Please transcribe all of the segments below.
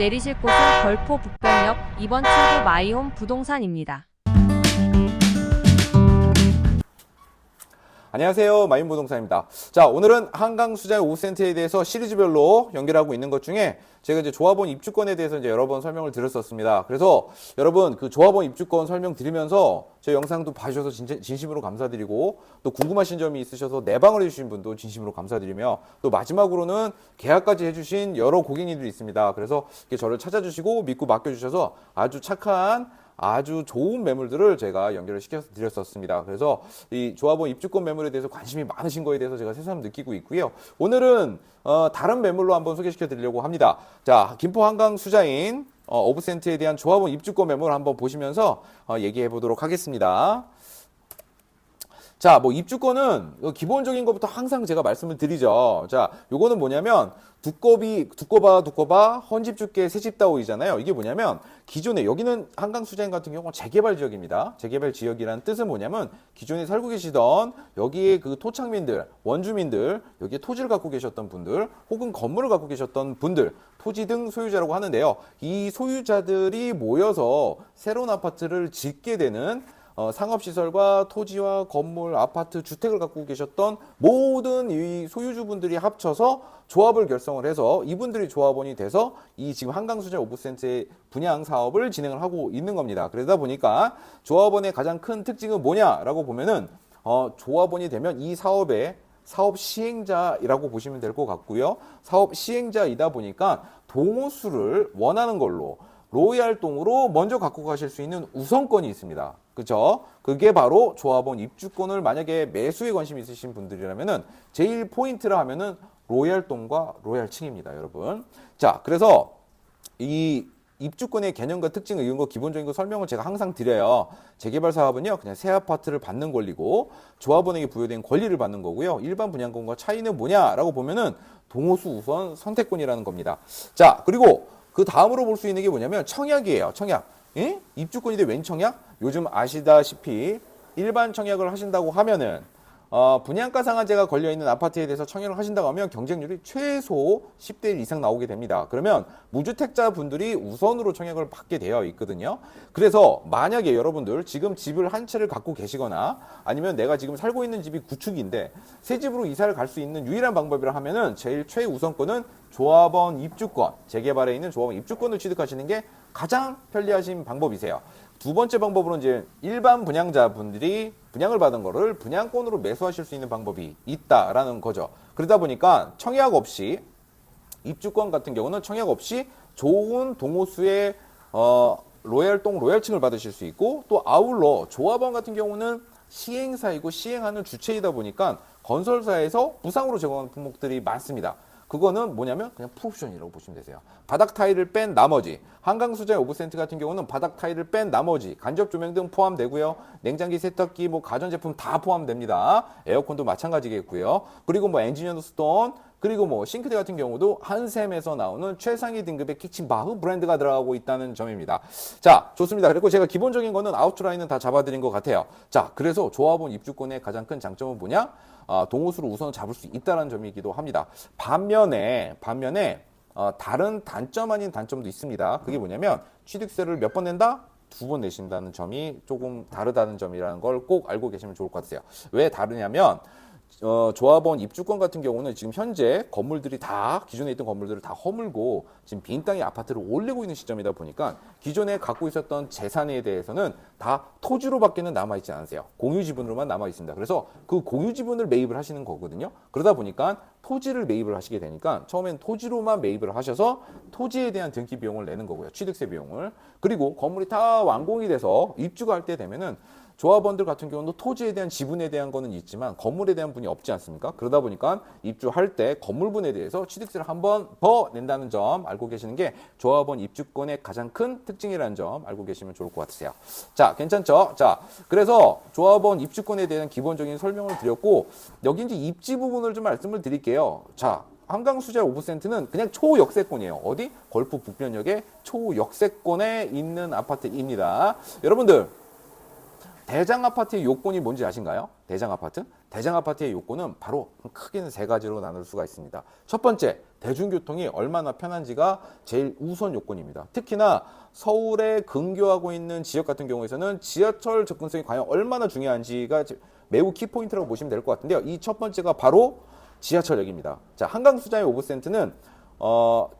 내리실 곳은 걸포 북변역 2번 출구 마이홈 부동산입니다. 안녕하세요. 마인부동산입니다. 자, 오늘은 한강수자의 5센트에 대해서 시리즈별로 연결하고 있는 것 중에 제가 이제 조합원 입주권에 대해서 이제 여러 번 설명을 드렸었습니다. 그래서 여러분 그 조합원 입주권 설명드리면서 제 영상도 봐주셔서 진심으로 감사드리고, 또 궁금하신 점이 있으셔서 내방을 해주신 분도 진심으로 감사드리며, 또 마지막으로는 계약까지 해주신 여러 고객님들이 있습니다. 그래서 이렇게 저를 찾아주시고 믿고 맡겨주셔서 아주 착한, 아주 좋은 매물들을 제가 연결을 시켜서 드렸었습니다. 그래서 이 조합원 입주권 매물에 대해서 관심이 많으신 거에 대해서 제가 새삼 느끼고 있고요. 오늘은 다른 매물로 한번 소개시켜 드리려고 합니다. 자, 김포 한강 수자인 오브센트에 대한 조합원 입주권 매물 한번 보시면서 얘기해 보도록 하겠습니다. 자, 뭐 입주권은 기본적인 것부터 항상 제가 말씀을 드리죠. 자, 요거는 뭐냐면 두꺼봐 헌집주께 새집다오이잖아요. 이게 뭐냐면 기존에, 여기는 한강수자인 같은 경우는 재개발 지역입니다. 재개발 지역이라는 뜻은 뭐냐면 기존에 살고 계시던 여기에 그 토착민들, 원주민들, 여기에 토지를 갖고 계셨던 분들, 혹은 건물을 갖고 계셨던 분들, 토지 등 소유자라고 하는데요. 이 소유자들이 모여서 새로운 아파트를 짓게 되는 상업시설과 토지와 건물, 아파트, 주택을 갖고 계셨던 모든 이 소유주분들이 합쳐서 조합을 결성을 해서 이분들이 조합원이 돼서 이 지금 한강수자 오브센트의 분양 사업을 진행을 하고 있는 겁니다. 그러다 보니까 조합원의 가장 큰 특징은 뭐냐라고 보면은 조합원이 되면 이 사업의 사업 시행자라고 보시면 될 것 같고요. 사업 시행자이다 보니까 동호수를 원하는 걸로 로얄동으로 먼저 갖고 가실 수 있는 우선권이 있습니다. 그죠? 그게 바로 조합원 입주권을 만약에 매수에 관심이 있으신 분들이라면은 제일 포인트라 하면은 로얄동과 로얄층입니다, 여러분. 자, 그래서 이 입주권의 개념과 특징, 이런 거 기본적인 거 설명을 제가 항상 드려요. 재개발 사업은요, 그냥 새 아파트를 받는 권리고 조합원에게 부여된 권리를 받는 거고요. 일반 분양권과 차이는 뭐냐라고 보면은 동호수 우선 선택권이라는 겁니다. 자, 그리고 그 다음으로 볼 수 있는 게 뭐냐면 청약이에요. 청약. 예? 입주권인데 웬 청약? 요즘 아시다시피 일반 청약을 하신다고 하면은 분양가 상한제가 걸려있는 아파트에 대해서 청약을 하신다고 하면 경쟁률이 최소 10대 1 이상 나오게 됩니다. 그러면 무주택자 분들이 우선으로 청약을 받게 되어 있거든요. 그래서 만약에 여러분들 지금 집을 한 채를 갖고 계시거나 아니면 내가 지금 살고 있는 집이 구축인데 새 집으로 이사를 갈 수 있는 유일한 방법이라 하면은 제일 최우선권은 조합원 입주권, 재개발에 있는 조합원 입주권을 취득하시는 게 가장 편리하신 방법이세요. 두 번째 방법으로는 이제 일반 분양자분들이 분양을 받은 거를 분양권으로 매수하실 수 있는 방법이 있다라는 거죠. 그러다 보니까 청약 없이, 입주권 같은 경우는 청약 없이 좋은 동호수의 로얄동, 로얄층을 받으실 수 있고, 또 아울러 조합원 같은 경우는 시행사이고 시행하는 주체이다 보니까 건설사에서 무상으로 제공하는 품목들이 많습니다. 그거는 뭐냐면 그냥 풀옵션이라고 보시면 되세요. 바닥 타일을 뺀 나머지, 한강수자의 오브센트 같은 경우는 바닥 타일을 뺀 나머지 간접 조명 등 포함되고요. 냉장기, 세탁기, 뭐 가전제품 다 포함됩니다. 에어컨도 마찬가지겠고요. 그리고 뭐 엔지니어 스톤, 그리고 뭐 싱크대 같은 경우도 한샘에서 나오는 최상위 등급의 키친바흐 브랜드가 들어가고 있다는 점입니다. 자, 좋습니다. 그리고 제가 기본적인 거는 아웃라인은 다 잡아드린 것 같아요. 자, 그래서 조합원 입주권의 가장 큰 장점은 뭐냐? 동호수를 우선 잡을 수 있다는 점이기도 합니다. 반면에 다른 단점 아닌 단점도 있습니다. 그게 뭐냐면 취득세를 몇 번 낸다? 2번 내신다는 점이 조금 다르다는 점이라는 걸 꼭 알고 계시면 좋을 것 같아요. 왜 다르냐면 조합원 입주권 같은 경우는 지금 현재 건물들이 다, 기존에 있던 건물들을 다 허물고 지금 빈 땅에 아파트를 올리고 있는 시점이다 보니까 기존에 갖고 있었던 재산에 대해서는 다 토지로밖에는 남아있지 않으세요. 공유지분으로만 남아있습니다. 그래서 그 공유지분을 매입을 하시는 거거든요. 그러다 보니까 토지를 매입을 하시게 되니까 처음엔 토지로만 매입을 하셔서 토지에 대한 등기 비용을 내는 거고요. 취득세 비용을. 그리고 건물이 다 완공이 돼서 입주가 할 때 되면은 조합원들 같은 경우는 토지에 대한 지분에 대한 거는 있지만 건물에 대한 분이 없지 않습니까? 그러다 보니까 입주할 때 건물분에 대해서 취득세를 한 번 더 낸다는 점 알고 계시는 게 조합원 입주권의 가장 큰 특징이라는 점 알고 계시면 좋을 것 같으세요. 자, 괜찮죠? 자, 그래서 조합원 입주권에 대한 기본적인 설명을 드렸고, 여기 이제 입지 부분을 좀 말씀을 드릴게요. 자, 한강수자 오브센트는 그냥 초역세권이에요. 어디? 걸프 북변역의 초역세권에 있는 아파트입니다. 여러분들, 대장 아파트의 요건이 뭔지 아신가요? 대장 아파트? 대장 아파트의 요건은 바로 크게는 세 가지로 나눌 수가 있습니다. 첫 번째, 대중교통이 얼마나 편한지가 제일 우선 요건입니다. 특히나 서울에 근교하고 있는 지역 같은 경우에서는 지하철 접근성이 과연 얼마나 중요한지가 매우 키포인트라고 보시면 될 것 같은데요. 이 첫 번째가 바로 지하철역입니다. 자, 한강수자의 오브센트는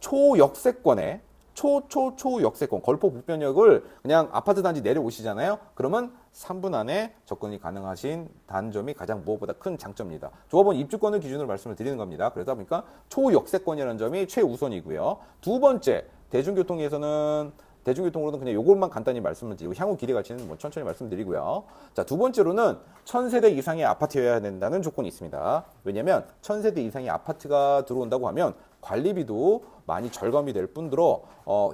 초역세권에 초역세권 걸포 북변역을 그냥 아파트 단지 내려오시잖아요. 그러면 3분 안에 접근이 가능하신 단점이 가장 무엇보다 큰 장점입니다. 조합원 입주권을 기준으로 말씀을 드리는 겁니다. 그러다 보니까 초역세권이라는 점이 최우선이고요. 두 번째, 대중교통으로는 그냥 요것만 간단히 말씀을 드리고 향후 기대 가치는 뭐 천천히 말씀드리고요. 자, 두 번째로는 1000세대 이상의 아파트여야 된다는 조건이 있습니다. 왜냐면 1000세대 이상의 아파트가 들어온다고 하면 관리비도 많이 절감이 될 뿐더러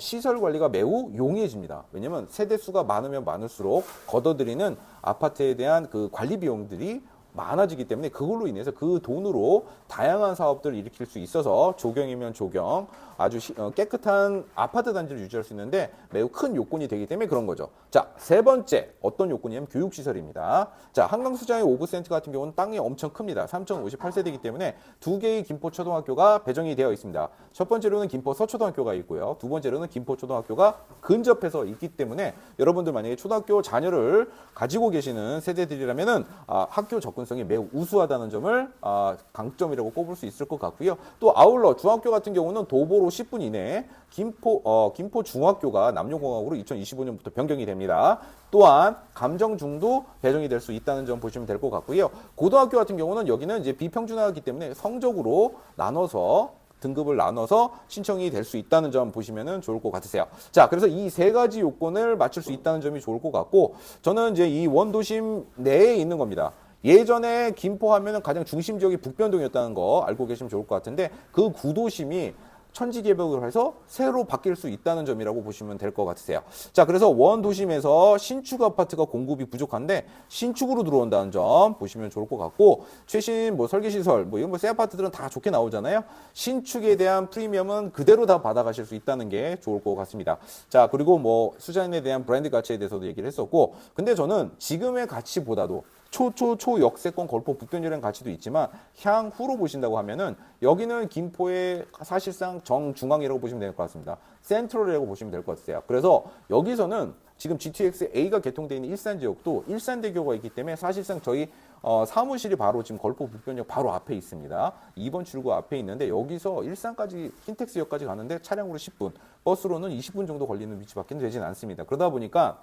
시설 관리가 매우 용이해집니다. 왜냐면 세대 수가 많으면 많을수록 걷어들이는 아파트에 대한 그 관리 비용들이 많아지기 때문에 그걸로 인해서 그 돈으로 다양한 사업들을 일으킬 수 있어서 조경이면 조경, 아주 깨끗한 아파트 단지를 유지할 수 있는데 매우 큰 요건이 되기 때문에 그런 거죠. 자, 세 번째 어떤 요건이냐면 교육시설입니다. 자, 한강수자의 오브센트 같은 경우는 땅이 엄청 큽니다. 3058세대이기 때문에 두 개의 김포초등학교가 배정이 되어 있습니다. 첫 번째로는 김포 서초등학교가 있고요. 두 번째로는 김포초등학교가 근접해서 있기 때문에 여러분들 만약에 초등학교 자녀를 가지고 계시는 세대들이라면은 학교 접근성이 매우 우수하다는 점을 강점이라고 꼽을 수 있을 것 같고요. 또 아울러 중학교 같은 경우는 도보로 10분 이내에 김포 중학교가 남녀공학으로 2025년부터 변경이 됩니다. 또한 감정중도 배정이 될 수 있다는 점 보시면 될 것 같고요. 고등학교 같은 경우는 여기는 이제 비평준화이기 때문에 성적으로 등급을 나눠서 신청이 될 수 있다는 점 보시면 좋을 것 같으세요. 자, 그래서 이 세 가지 요건을 맞출 수 있다는 점이 좋을 것 같고, 저는 이제 이 원도심 내에 있는 겁니다. 예전에 김포 하면은 가장 중심 지역이 북변동이었다는 거 알고 계시면 좋을 것 같은데, 그 구도심이 천지개벽을 해서 새로 바뀔 수 있다는 점이라고 보시면 될 것 같으세요. 자, 그래서 원도심에서 신축 아파트가 공급이 부족한데 신축으로 들어온다는 점 보시면 좋을 것 같고, 최신 설계시설 이런 새 아파트들은 다 좋게 나오잖아요. 신축에 대한 프리미엄은 그대로 다 받아가실 수 있다는 게 좋을 것 같습니다. 자, 그리고 수자인에 대한 브랜드 가치에 대해서도 얘기를 했었고, 근데 저는 지금의 가치보다도 초역세권 걸포 북변이라는 가치도 있지만 향후로 보신다고 하면은 여기는 김포의 사실상 정중앙이라고 보시면 될 것 같습니다. 센트럴이라고 보시면 될 것 같아요. 그래서 여기서는 지금 GTX A가 개통되어 있는 일산 지역도 일산대교가 있기 때문에 사실상 저희 사무실이 바로 지금 걸포 북변역 바로 앞에 있습니다. 2번 출구 앞에 있는데 여기서 일산까지 킨텍스역까지 가는데 차량으로 10분, 버스로는 20분 정도 걸리는 위치밖에 되진 않습니다. 그러다 보니까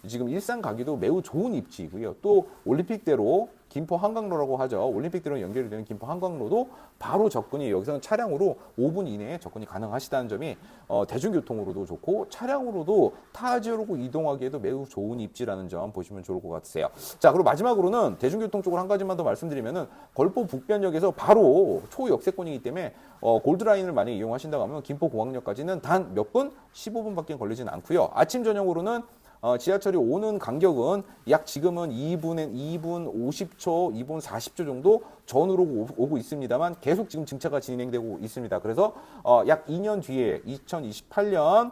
지금 일산 가기도 매우 좋은 입지이고요. 또 올림픽대로 김포 한강로라고 하죠. 올림픽대로 연결이 되는 김포 한강로도 바로 접근이 여기서는 차량으로 5분 이내에 접근이 가능하시다는 점이 대중교통으로도 좋고 차량으로도 타 지역으로 이동하기에도 매우 좋은 입지라는 점 보시면 좋을 것 같으세요. 자, 그리고 마지막으로는 대중교통 쪽으로 한 가지만 더 말씀드리면은 걸포 북변역에서 바로 초역세권이기 때문에 골드라인을 만약에 이용하신다고 하면 김포공항역까지는 단 몇 분? 15분밖에 걸리지는 않고요. 아침 저녁으로는 지하철이 오는 간격은 약 지금은 2분 50초, 2분 40초 정도 전후로 오고 있습니다만 계속 지금 증차가 진행되고 있습니다. 그래서 약 2년 뒤에 2027년이네요.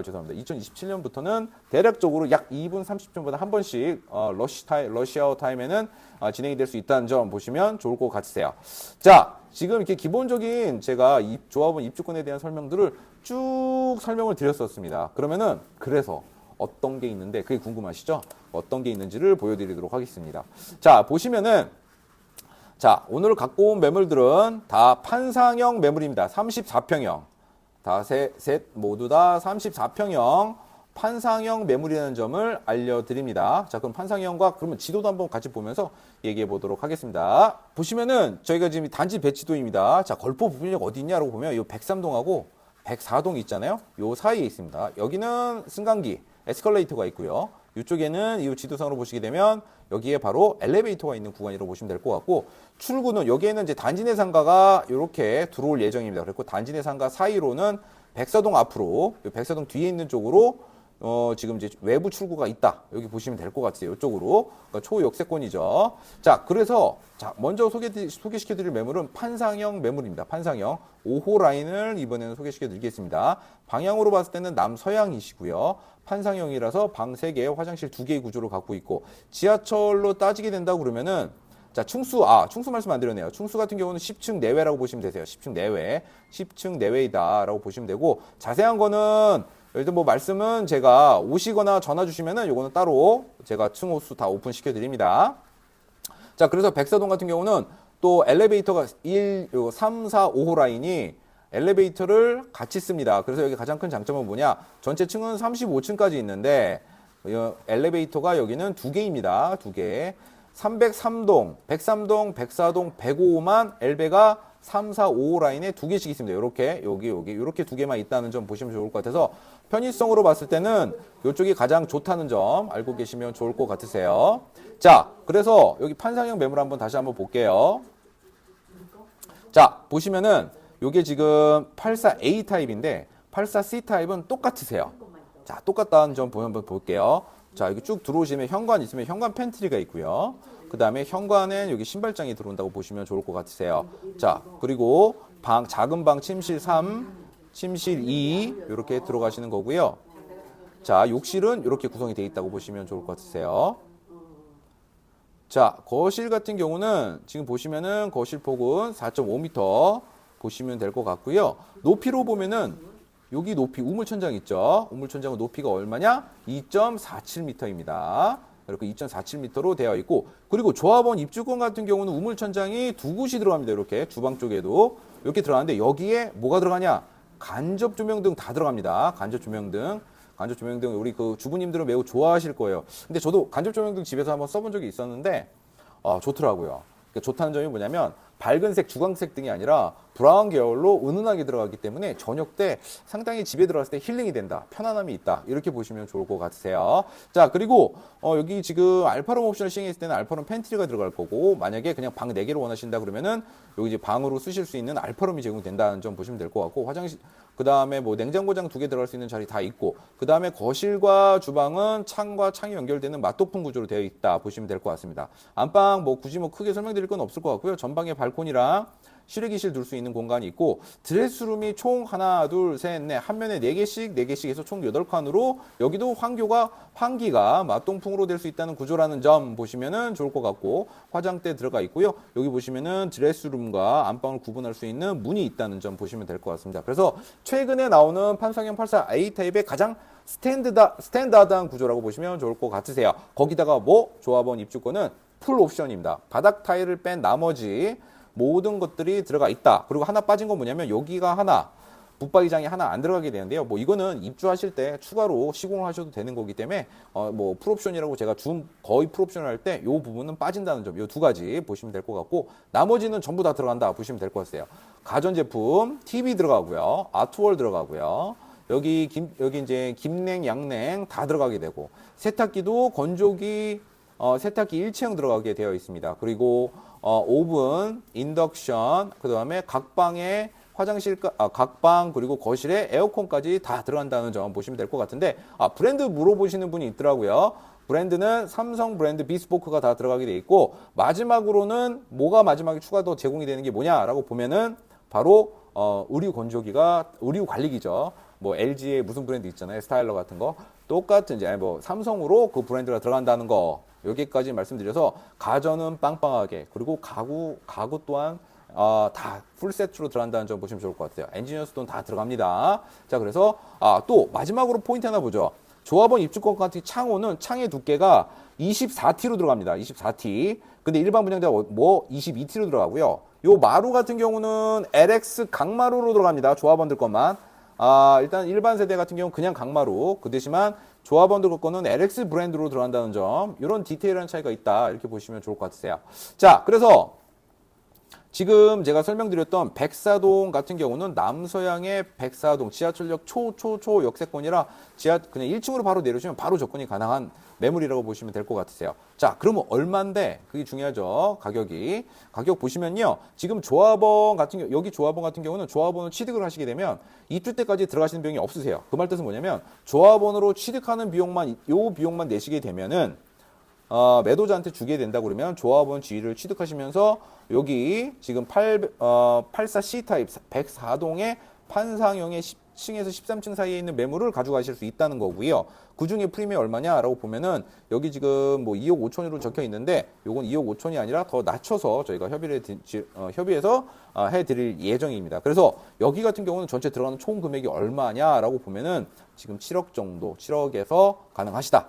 죄송합니다. 2027년부터는 대략적으로 약 2분 30초보다 한 번씩 러시아워 타임에는 진행이 될 수 있다는 점 보시면 좋을 것 같으세요. 자, 지금 이렇게 기본적인 제가 조합원 입주권에 대한 설명들을 쭉 설명을 드렸었습니다. 그래서 어떤 게 있는데 그게 궁금하시죠? 어떤 게 있는지를 보여드리도록 하겠습니다. 자, 보시면은 오늘 갖고 온 매물들은 다 판상형 매물입니다. 34평형. 모두 다 34평형 판상형 매물이라는 점을 알려드립니다. 자, 그럼 판상형과 그러면 지도도 한번 같이 보면서 얘기해 보도록 하겠습니다. 보시면은 저희가 지금 단지 배치도입니다. 자, 걸포 부분역 어디 있냐라고 보면 이 103동하고 104동 있잖아요. 요 사이에 있습니다. 여기는 승강기, 에스컬레이터가 있고요. 이쪽에는 이 지도상으로 보시게 되면 여기에 바로 엘리베이터가 있는 구간이라고 보시면 될 것 같고, 출구는 여기에는 이제 단지 내 상가가 이렇게 들어올 예정입니다. 그리고 단지 내 상가 사이로는 백사동 앞으로, 백사동 뒤에 있는 쪽으로 지금 이제 외부 출구가 있다. 여기 보시면 될 것 같아요. 이쪽으로. 그러니까 초역세권이죠. 자, 그래서 자, 먼저 소개시켜드릴 매물은 판상형 매물입니다. 판상형 5호 라인을 이번에는 소개시켜드리겠습니다. 방향으로 봤을 때는 남서향이시고요. 판상형이라서 방 3개, 화장실 2개의 구조를 갖고 있고 지하철로 따지게 된다고 그러면은 자, 충수 말씀 안 드렸네요. 충수 같은 경우는 10층 내외라고 보시면 되세요. 10층 내외. 10층 내외이다라고 보시면 되고 자세한 거는 예를 들어 뭐 말씀은 제가 오시거나 전화 주시면은 요거는 따로 제가 층호수 다 오픈 시켜 드립니다. 자, 그래서 백사동 같은 경우는 또 엘리베이터가 3, 4, 5호 라인이 엘리베이터를 같이 씁니다. 그래서 여기 가장 큰 장점은 뭐냐? 전체 층은 35층까지 있는데 엘리베이터가 여기는 2개입니다. 2개. 303동, 103동, 104동, 105만 엘베가 3, 4, 5 라인에 2개씩 있습니다. 요렇게, 여기, 요렇게 2개만 있다는 점 보시면 좋을 것 같아서 편의성으로 봤을 때는 이쪽이 가장 좋다는 점 알고 계시면 좋을 것 같으세요. 자, 그래서 여기 판상형 매물 다시 한번 볼게요. 자, 보시면은 요게 지금 84A 타입인데 84C 타입은 똑같으세요. 자, 똑같다는 점 한번 볼게요. 자, 여기 쭉 들어오시면 현관 있으면 현관 팬트리가 있고요. 그 다음에 현관엔 여기 신발장이 들어온다고 보시면 좋을 것 같으세요. 자, 그리고 작은 방 침실 3, 침실 2 이렇게 들어가시는 거고요. 자, 욕실은 이렇게 구성이 되어 있다고 보시면 좋을 것 같으세요. 자, 거실 같은 경우는 지금 보시면은 거실 폭은 4.5m 보시면 될 것 같고요. 높이로 보면은 여기 높이 우물천장 있죠. 우물천장은 높이가 얼마냐? 2.47m입니다. 이렇게 2.47m로 되어 있고 그리고 조합원 입주권 같은 경우는 우물천장이 2곳이 들어갑니다. 이렇게 주방 쪽에도 이렇게 들어가는데 여기에 뭐가 들어가냐? 간접 조명등 다 들어갑니다. 간접 조명등 우리 그 주부님들은 매우 좋아하실 거예요. 근데 저도 간접 조명등 집에서 한번 써본 적이 있었는데 좋더라고요. 그러니까 좋다는 점이 뭐냐면 밝은색, 주광색 등이 아니라 브라운 계열로 은은하게 들어가기 때문에 저녁 때 상당히 집에 들어갔을 때 힐링이 된다. 편안함이 있다. 이렇게 보시면 좋을 것 같으세요. 자, 그리고 여기 지금 알파룸 옵션을 시행했을 때는 알파룸 팬트리가 들어갈 거고 만약에 그냥 방 4개를 원하신다 그러면은 여기 이제 방으로 쓰실 수 있는 알파룸이 제공된다는 점 보시면 될 것 같고 화장실 그 다음에 뭐 냉장고장 2개 들어갈 수 있는 자리 다 있고 그 다음에 거실과 주방은 창과 창이 연결되는 맞도풍 구조로 되어 있다 보시면 될 것 같습니다. 안방 뭐 굳이 뭐 크게 설명드릴 건 없을 것 같고요. 전방에 발코니랑 실외기실 둘 수 있는 공간이 있고 드레스룸이 총 하나, 둘, 셋, 넷 한 면에 4개씩 해서 총 8칸으로 여기도 환기가 맞동풍으로 될 수 있다는 구조라는 점 보시면은 좋을 것 같고 화장대 들어가 있고요. 여기 보시면은 드레스룸과 안방을 구분할 수 있는 문이 있다는 점 보시면 될 것 같습니다. 그래서 최근에 나오는 판상형 84A 타입의 가장 스탠다드한 구조라고 보시면 좋을 것 같으세요. 거기다가 뭐 조합원 입주권은 풀 옵션입니다. 바닥 타일을 뺀 나머지 모든 것들이 들어가 있다. 그리고 하나 빠진 건 뭐냐면 여기가 하나 붙박이장이 하나 안 들어가게 되는데요. 뭐 이거는 입주하실 때 추가로 시공을 하셔도 되는 거기 때문에 뭐 풀옵션이라고 제가 거의 풀옵션을 할 때 이 부분은 빠진다는 점, 이 2가지 보시면 될 것 같고 나머지는 전부 다 들어간다 보시면 될 것 같아요. 가전제품, TV 들어가고요, 아트월 들어가고요. 여기 이제 김냉, 양냉 다 들어가게 되고 세탁기도 건조기, 세탁기 일체형 들어가게 되어 있습니다. 그리고 오븐, 인덕션, 그 다음에 각 방에 각 방 그리고 거실에 에어컨까지 다 들어간다는 점 보시면 될 것 같은데 브랜드 물어보시는 분이 있더라고요. 브랜드는 삼성 브랜드 비스포크가 다 들어가게 돼 있고 마지막으로는 뭐가 마지막에 추가 더 제공이 되는 게 뭐냐라고 보면은 바로 의류 관리기죠. 뭐 LG의 무슨 브랜드 있잖아요. 스타일러 같은 거 똑같은 이제 뭐 삼성으로 그 브랜드가 들어간다는 거 여기까지 말씀드려서 가전은 빵빵하게 그리고 가구 또한 다 풀세트로 들어간다는 점 보시면 좋을 것 같아요. 엔지니어스도 다 들어갑니다. 자, 그래서 또 마지막으로 포인트 하나 보죠. 조합원 입주권 같은 창호는 창의 두께가 24T로 들어갑니다. 24T. 근데 일반 분양대가 뭐 22T로 들어가고요. 요 마루 같은 경우는 LX 강마루로 들어갑니다. 조합원들 것만. 일단 일반 세대 같은 경우는 그냥 강마루. 그 대신만 조합원들 거는 LX 브랜드로 들어간다는 점. 이런 디테일한 차이가 있다. 이렇게 보시면 좋을 것 같으세요. 자, 그래서 지금 제가 설명드렸던 백사동 같은 경우는 남서양의 백사동 지하철역 초 역세권이라 그냥 1층으로 바로 내려주면 바로 접근이 가능한 매물이라고 보시면 될 것 같으세요. 자, 그러면 얼마인데? 그게 중요하죠. 가격이. 가격 보시면요. 지금 조합원 같은 경우, 여기 조합원 같은 경우는 조합원을 취득을 하시게 되면 입주 때까지 들어가시는 비용이 없으세요. 그 말 뜻은 뭐냐면 조합원으로 취득하는 비용만 내시게 되면은 매도자한테 주게 된다고 그러면 조합원 지위를 취득하시면서 여기 지금 84C 타입 104동의 판상형의 10층에서 13층 사이에 있는 매물을 가져가실 수 있다는 거고요. 그 중에 프리미엄 얼마냐라고 보면은 여기 지금 뭐 2억 5천으로 적혀 있는데 요건 2억 5천이 아니라 더 낮춰서 저희가 협의해서 해드릴 예정입니다. 그래서 여기 같은 경우는 전체 들어가는 총 금액이 얼마냐라고 보면은 지금 7억 정도, 7억에서 가능하시다.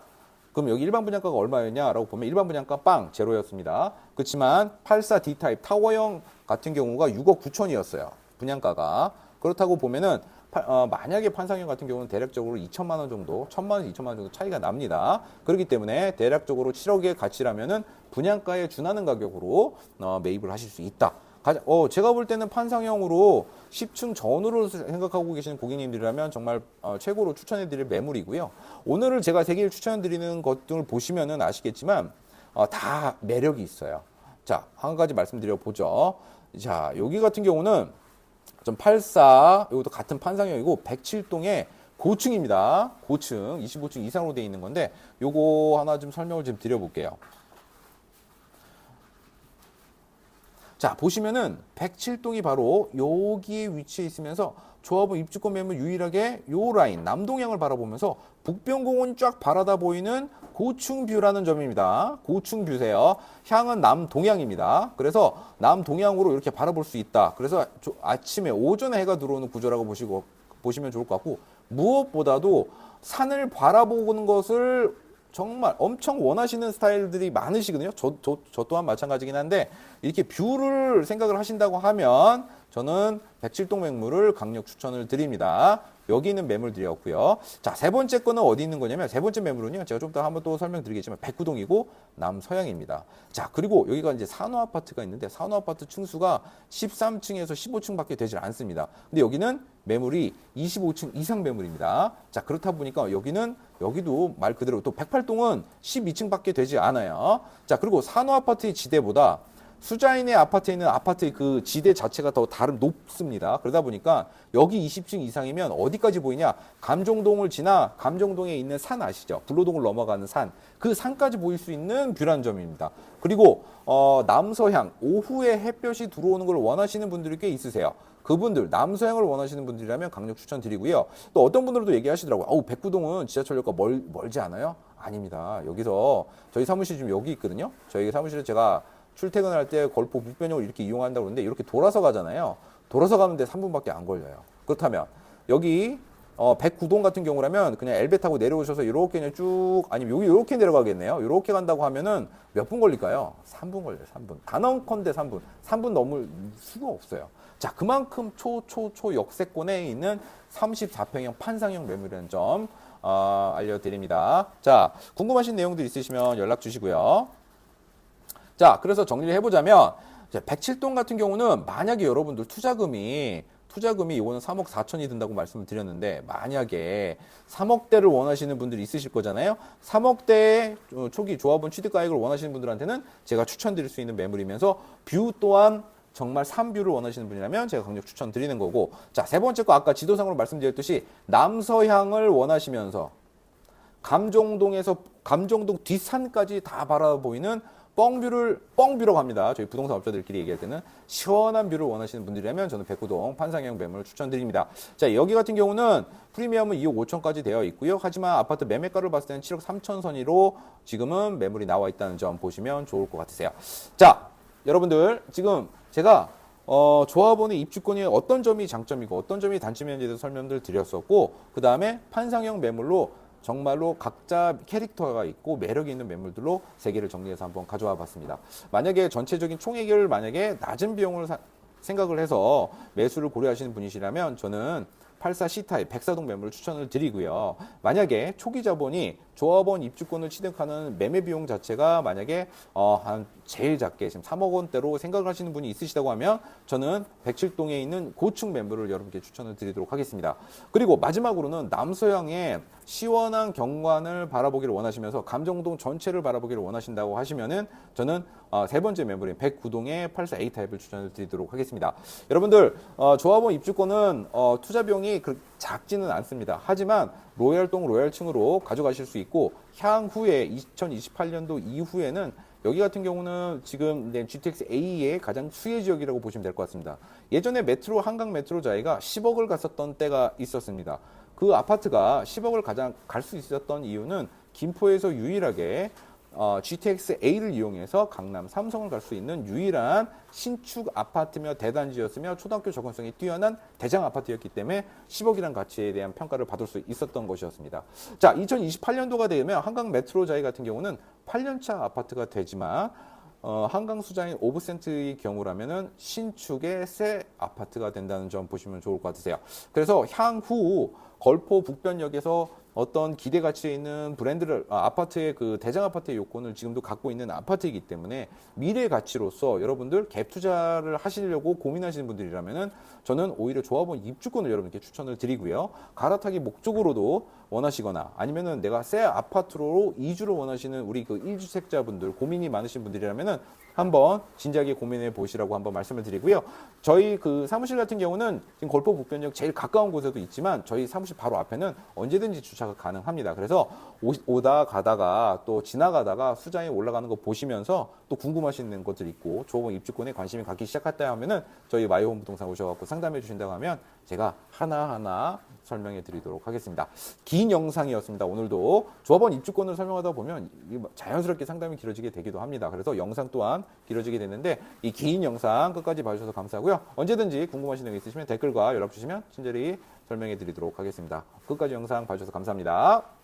그럼 여기 일반 분양가가 얼마였냐라고 보면 일반 분양가 빵 제로였습니다. 그렇지만 84D 타입 타워형 같은 경우가 6억 9천이었어요. 분양가가. 그렇다고 보면은 만약에 판상형 같은 경우는 대략적으로 2천만 원 정도, 1천만 원, 2천만 원 정도 차이가 납니다. 그렇기 때문에 대략적으로 7억의 가치라면은 분양가에 준하는 가격으로 매입을 하실 수 있다. 제가 볼 때는 판상형으로 10층 전후로 생각하고 계시는 고객님들이라면 정말 최고로 추천해드릴 매물이고요. 오늘을 제가 3개를 추천해드리는 것들을 보시면은 아시겠지만 다 매력이 있어요. 자, 한 가지 말씀드려보죠. 자, 여기 같은 경우는 좀 84, 이것도 같은 판상형이고 107동의 고층입니다. 고층, 25층 이상으로 되어 있는 건데 요거 하나 좀 설명을 좀 드려볼게요. 자, 보시면은 107동이 바로 여기에 위치해 있으면서 조합원 입주권 매물 유일하게 요 라인 남동향을 바라보면서 북변공원 쫙 바라다 보이는 고층뷰라는 점입니다. 고층뷰세요. 향은 남동향입니다. 그래서 남동향으로 이렇게 바라볼 수 있다. 그래서 아침에 오전에 해가 들어오는 구조라고 보시면 좋을 것 같고 무엇보다도 산을 바라보는 것을 정말 엄청 원하시는 스타일들이 많으시거든요. 저 또한 마찬가지긴 한데 이렇게 뷰를 생각을 하신다고 하면 저는 107동 매물을 강력 추천을 드립니다. 여기 있는 매물들이었고요. 자, 세 번째 거는 어디 있는 거냐면 세 번째 매물은요. 제가 좀 더 한번 또 설명드리겠지만 109동이고 남서향입니다. 자, 그리고 여기가 이제 산호 아파트가 있는데 산호 아파트 층수가 13층에서 15층밖에 되질 않습니다. 근데 여기는 매물이 25층 이상 매물입니다. 자, 그렇다 보니까 여기도 말 그대로 또 108동은 12층밖에 되지 않아요. 자, 그리고 산호 아파트의 지대보다 수자인의 아파트에 있는 아파트의 그 지대 자체가 더 높습니다. 그러다 보니까 여기 20층 이상이면 어디까지 보이냐? 감정동을 지나 감정동에 있는 산 아시죠? 불로동을 넘어가는 산. 그 산까지 보일 수 있는 뷰란 점입니다. 그리고 남서향 오후에 햇볕이 들어오는 걸 원하시는 분들이 꽤 있으세요. 그분들 남서향을 원하시는 분들이라면 강력 추천드리고요. 또 어떤 분들도 얘기하시더라고요. 109동은 지하철역과 멀지 않아요? 아닙니다. 여기서 저희 사무실 지금 여기 있거든요. 저희 사무실에 제가 출퇴근할 때 걸포 북변역을 이렇게 이용한다고 그러는데 이렇게 돌아서 가잖아요. 돌아서 가는데 3분밖에 안 걸려요. 그렇다면 여기 109동 같은 경우라면 그냥 엘베 타고 내려오셔서 이렇게 그냥 쭉 아니면 여기 이렇게 내려가겠네요. 이렇게 간다고 하면은 몇 분 걸릴까요? 3분 걸려요. 3분. 단언컨대 3분. 3분 넘을 수가 없어요. 자, 그만큼 초 역세권에 있는 34평형 판상형 매물이라는 점 알려드립니다. 자, 궁금하신 내용들 있으시면 연락 주시고요. 자, 그래서 정리를 해보자면 107동 같은 경우는 만약에 여러분들 투자금이 이거는 3억 4천이 든다고 말씀을 드렸는데 만약에 3억대를 원하시는 분들이 있으실 거잖아요. 3억대의 초기 조합원 취득가액을 원하시는 분들한테는 제가 추천드릴 수 있는 매물이면서 뷰 또한 정말 산뷰를 원하시는 분이라면 제가 강력 추천드리는 거고, 자, 세 번째 거 아까 지도상으로 말씀드렸듯이 남서향을 원하시면서 감정동 뒷산까지 다 바라보이는 뻥뷰라고 합니다. 저희 부동산 업자들끼리 얘기할 때는 시원한 뷰를 원하시는 분들이라면 저는 109동 판상형 매물을 추천드립니다. 자, 여기 같은 경우는 프리미엄은 2억 5천까지 되어 있고요. 하지만 아파트 매매가를 봤을 때는 7억 3천 선이로 지금은 매물이 나와 있다는 점 보시면 좋을 것 같으세요. 자, 여러분들 지금 제가 조합원의 입주권이 어떤 점이 장점이고 어떤 점이 단점인지에 대해서 설명을 드렸었고, 그 다음에 판상형 매물로 정말로 각자 캐릭터가 있고 매력이 있는 매물들로 3개를 정리해서 한번 가져와 봤습니다. 만약에 전체적인 총액을 만약에 낮은 비용을 생각을 해서 매수를 고려하시는 분이시라면 저는 84C 타입 백사동 매물을 추천을 드리고요. 만약에 초기 자본이 조합원 입주권을 취득하는 매매 비용 자체가 만약에 한 제일 작게 지금 3억 원대로 생각을 하시는 분이 있으시다고 하면 저는 107동에 있는 고층 매물을 여러분께 추천을 드리도록 하겠습니다. 그리고 마지막으로는 남서향의 시원한 경관을 바라보기를 원하시면서 감정동 전체를 바라보기를 원하신다고 하시면은 저는 세 번째 매물인 109동의 84A 타입을 추천을 드리도록 하겠습니다. 여러분들 조합원 입주권은 투자 비용이 작지는 않습니다. 하지만 로얄동 로얄층으로 가져가실 수 있고 향후에 2028년도 이후에는 여기 같은 경우는 지금 GTX A의 가장 수혜 지역이라고 보시면 될 것 같습니다. 예전에 메트로 한강 메트로 자이가 10억을 갔었던 때가 있었습니다. 그 아파트가 10억을 가장 갈 수 있었던 이유는 김포에서 유일하게 GTX A를 이용해서 강남 삼성을 갈 수 있는 유일한 신축 아파트며 대단지였으며 초등학교 접근성이 뛰어난 대장 아파트였기 때문에 10억이라는 가치에 대한 평가를 받을 수 있었던 것이었습니다. 자, 2028년도가 되면 한강 메트로자이 같은 경우는 8년차 아파트가 되지만 한강 수자인 오브센트의 경우라면은 신축의 새 아파트가 된다는 점 보시면 좋을 것 같으세요. 그래서 향후 걸포 북변역에서 어떤 기대 가치에 있는 브랜드를 아파트의 그 대장 아파트의 요건을 지금도 갖고 있는 아파트이기 때문에 미래 가치로서 여러분들 갭 투자를 하시려고 고민하시는 분들이라면은 저는 오히려 조합원 입주권을 여러분께 추천을 드리고요. 갈아타기 목적으로도 원하시거나 아니면은 내가 새 아파트로 이주를 원하시는 우리 그 1주택자분들 고민이 많으신 분들이라면은 한번 진지하게 고민해 보시라고 한번 말씀을 드리고요. 저희 그 사무실 같은 경우는 지금 걸포 북변역 제일 가까운 곳에도 있지만 저희 사무실 바로 앞에는 언제든지 주차가 가능합니다. 그래서 오다 가다가 또 지나가다가 수자에 올라가는 거 보시면서 또 궁금하시는 것들 있고 조합원 입주권에 관심이 갖기 시작했다 하면은 저희 마이홈 부동산 오셔갖고 상담해 주신다고 하면 제가 하나하나 설명해 드리도록 하겠습니다. 긴 영상이었습니다. 오늘도 조합원 입주권을 설명하다 보면 자연스럽게 상담이 길어지게 되기도 합니다. 그래서 영상 또한 길어지게 되는데 이 긴 영상 끝까지 봐주셔서 감사하고요. 언제든지 궁금하신 내용 있으시면 댓글과 연락 주시면 친절히 설명해 드리도록 하겠습니다. 끝까지 영상 봐주셔서 감사합니다.